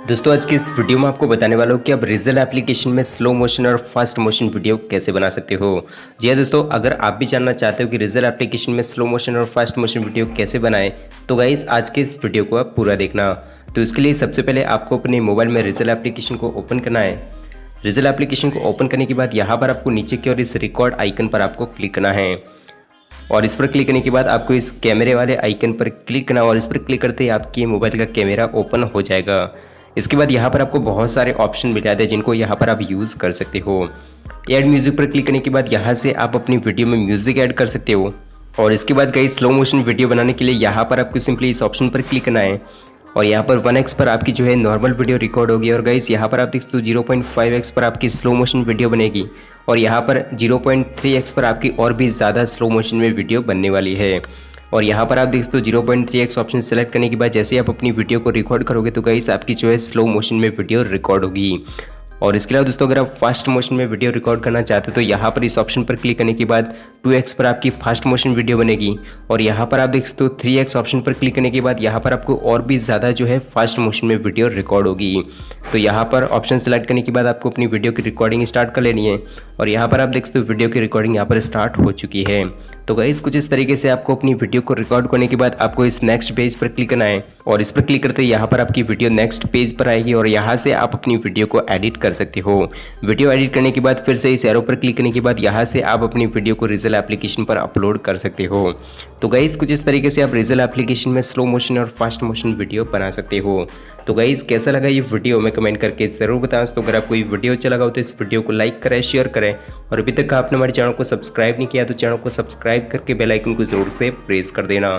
दोस्तों आज की इस वीडियो में आपको बताने वाला हूँ कि आप रिज़ल एप्लीकेशन में स्लो मोशन और फास्ट मोशन वीडियो कैसे बना सकते हो। जी हाँ दोस्तों, अगर आप भी जानना चाहते हो कि रिज़ल एप्लीकेशन में स्लो मोशन और फास्ट मोशन वीडियो कैसे बनाएं, तो गाइस आज के इस वीडियो को आप पूरा देखना। तो इसके लिए सबसे पहले आपको अपने मोबाइल में रिज़ल एप्लीकेशन को ओपन करना है। रिज़ल एप्लीकेशन को ओपन करने के बाद यहाँ पर आपको नीचे की ओर इस रिकॉर्ड आइकन पर आपको क्लिक करना है और इस पर क्लिक करने के बाद आपको इस कैमरे वाले आइकन पर क्लिक करना और इस पर क्लिक करते ही आपके मोबाइल का कैमरा ओपन हो जाएगा। इसके बाद यहाँ पर आपको बहुत सारे ऑप्शन मिल जाते हैं जिनको यहाँ पर आप यूज़ कर सकते हो। ऐड म्यूज़िक पर क्लिक करने के बाद यहाँ से आप अपनी वीडियो में म्यूज़िक ऐड कर सकते हो। और इसके बाद गाइस स्लो मोशन वीडियो बनाने के लिए यहाँ पर आपको सिंपली इस ऑप्शन पर क्लिक करना है और यहाँ पर 1x पर आपकी जो है नॉर्मल वीडियो रिकॉर्ड होगी और गाइस यहाँ पर आप देख सकते हो 0.5x पर आपकी स्लो मोशन वीडियो बनेगी और यहाँ पर 0.3x पर आपकी और भी ज़्यादा स्लो मोशन में वीडियो बनने वाली है। और यहाँ पर आप देख सकते हो 0.3x ऑप्शन सेलेक्ट करने के बाद जैसे ही आप अपनी वीडियो को रिकॉर्ड करोगे तो गाइस आपकी जो है स्लो मोशन में वीडियो रिकॉर्ड होगी। और इसके अलावा दोस्तों अगर आप फास्ट मोशन में वीडियो रिकॉर्ड करना चाहते हो तो यहाँ पर इस ऑप्शन पर क्लिक करने के बाद 2x पर आपकी फास्ट मोशन वीडियो बनेगी और यहाँ पर आप देख सकते हो 3x ऑप्शन पर क्लिक करने के बाद यहाँ पर आपको और भी ज़्यादा जो है फास्ट मोशन में वीडियो रिकॉर्ड होगी। तो यहाँ पर ऑप्शन सेलेक्ट करने के बाद आपको अपनी वीडियो की रिकॉर्डिंग स्टार्ट कर लेनी है और यहाँ पर आप देख सकते हो वीडियो की रिकॉर्डिंग यहाँ पर स्टार्ट हो चुकी है। तो गाइस कुछ इस तरीके से आपको अपनी वीडियो को रिकॉर्ड करने के बाद आपको इस नेक्स्ट पेज पर क्लिक करना है और इस पर क्लिक करते ही यहाँ पर आपकी वीडियो नेक्स्ट पेज पर आएगी और यहाँ से आप अपनी वीडियो को एडिट कर सकते हो। वीडियो एडिट करने के बाद फिर से इस एरो पर क्लिक करने के बाद यहाँ से आप अपनी वीडियो को रिज़ल एप्लीकेशन पर अपलोड कर सकते हो। तो गाइस कुछ इस तरीके से आप रिज़ल एप्लीकेशन में स्लो मोशन और फास्ट मोशन वीडियो बना सकते हो। तो गाइस कैसा लगा ये वीडियो में कमेंट करके ज़रूर बताएं। तो अगर आपको ये वीडियो अच्छा लगा हो तो इस वीडियो को लाइक करें, शेयर करें और अभी तक आपने हमारे चैनल को सब्सक्राइब नहीं किया तो चैनल को सब्सक्राइब करके बेल आइकन को ज़रूर से प्रेस कर देना।